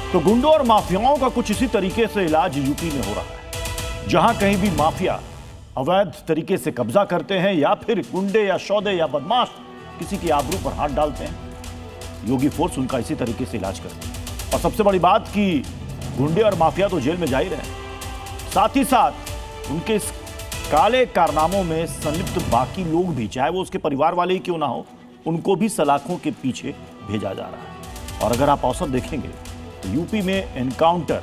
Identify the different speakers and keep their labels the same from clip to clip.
Speaker 1: तो गुंडों और माफियाओं का कुछ इसी तरीके से इलाज यूपी में हो रहा है। जहां कहीं भी माफिया अवैध तरीके से कब्जा करते हैं या फिर गुंडे या सौदे या बदमाश किसी की आबरू पर हाथ डालते हैं, योगी फोर्स उनका इसी तरीके से इलाज करती है। और सबसे बड़ी बात कि गुंडे और माफिया तो जेल में जा ही रहे हैं, साथ ही साथ उनके इस काले कारनामों में संलिप्त बाकी लोग भी, चाहे वो उसके परिवार वाले ही क्यों ना हो, उनको भी सलाखों के पीछे भेजा जा रहा है। और अगर आप औसत देखेंगे तो यूपी में एनकाउंटर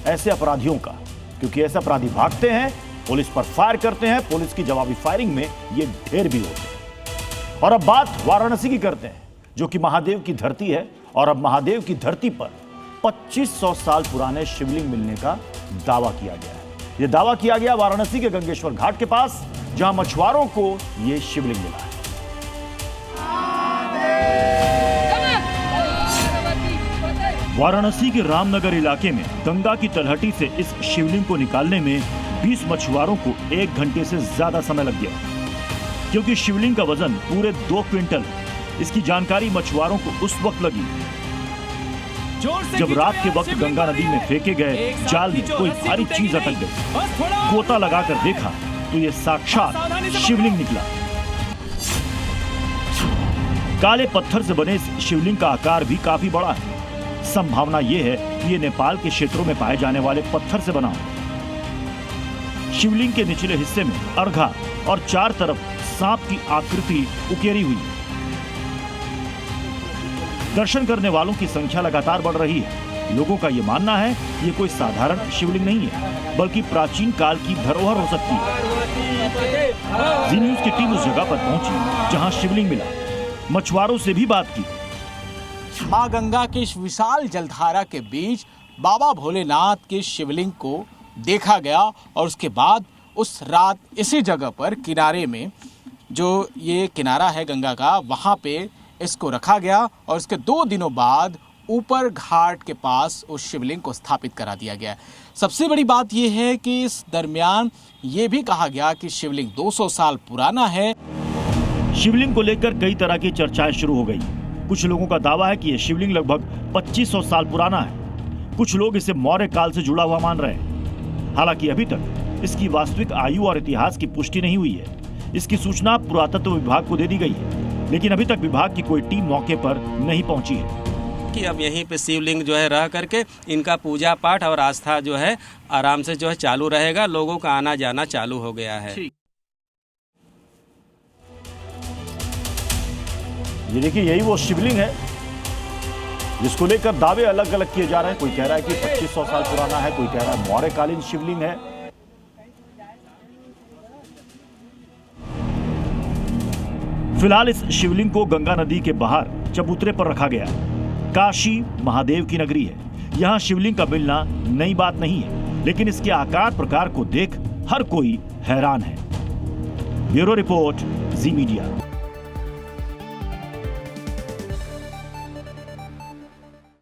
Speaker 1: ऐसे अपराधियों का, क्योंकि ऐसे अपराधी भागते हैं, पुलिस पर फायर करते हैं, पुलिस की जवाबी फायरिंग में ये ढेर भी होते हैं। और अब बात वाराणसी की करते हैं, जो कि महादेव की धरती है। और अब महादेव की धरती पर 2500 साल पुराने शिवलिंग मिलने का दावा किया गया है। यह दावा किया गया वाराणसी के गंगेश्वर घाट के पास, जहां मछुआरों को यह शिवलिंग मिला है। वाराणसी के रामनगर इलाके में गंगा की तलहटी से इस शिवलिंग को निकालने में 20 मछुआरों को 1 घंटे से ज्यादा समय लग गया, क्योंकि शिवलिंग का वजन पूरे 2 क्विंटल। इसकी जानकारी मछुआरों को उस वक्त लगी जब रात के वक्त गंगा नदी में फेंके गए जाल में कोई भारी चीज अटक गई। गोता लगाकर देखा तो ये साक्षात शिवलिंग निकला। काले पत्थर से बने इस शिवलिंग का आकार भी काफी बड़ा है। संभावना यह है कि ये नेपाल के क्षेत्रों में पाए जाने वाले पत्थर से बना हो। शिवलिंग के निचले हिस्से में अर्घा और 4 तरफ सांप की आकृति उकेरी हुई है। दर्शन करने वालों की संख्या लगातार बढ़ रही है। लोगों का यह मानना है कि ये कोई साधारण शिवलिंग नहीं है, बल्कि प्राचीन काल की धरोहर हो सकती है। जी न्यूज की टीम उस जगह पर पहुंची जहां शिवलिंग मिला। मछुआरों से भी बात की।
Speaker 2: मां गंगा की इस विशाल जलधारा के बीच बाबा भोलेनाथ के शिवलिंग को देखा गया और उसके बाद उस रात इसी जगह पर किनारे में, जो ये किनारा है गंगा का, वहां पे इसको रखा गया और उसके 2 दिनों बाद ऊपर घाट के पास उस शिवलिंग को स्थापित करा दिया गया। सबसे बड़ी बात यह है कि इस दरमियान ये भी कहा गया कि शिवलिंग 200 साल पुराना है।
Speaker 1: शिवलिंग को लेकर कई तरह की चर्चाएं शुरू हो गई। कुछ लोगों का दावा है कि यह शिवलिंग लगभग 2500 साल पुराना है। कुछ लोग इसे मौर्य काल से जुड़ा हुआ मान रहे हैं। हालांकि अभी तक इसकी वास्तविक आयु और इतिहास की पुष्टि नहीं हुई है। इसकी सूचना पुरातत्व विभाग को दे दी गई है, लेकिन अभी तक विभाग की कोई टीम मौके पर नहीं पहुंची है।
Speaker 3: कि अब यहीं पे शिवलिंग जो है रह करके इनका पूजा पाठ और आस्था जो है आराम से जो है चालू रहेगा। लोगों का आना जाना चालू हो गया है।
Speaker 1: ये देखिए, यही वो शिवलिंग है जिसको लेकर दावे अलग अलग किए जा रहे हैं। कोई कह रहा है कि 2500 साल पुराना है, कोई कह रहा है मौर्यकालीन शिवलिंग है। फिलहाल इस शिवलिंग को गंगा नदी के बाहर चबूतरे पर रखा गया है। काशी महादेव की नगरी है, यहां शिवलिंग का मिलना नई बात नहीं है, लेकिन इसके आकार प्रकार को देख हर कोई हैरान है। ब्यूरो रिपोर्ट, जी मीडिया।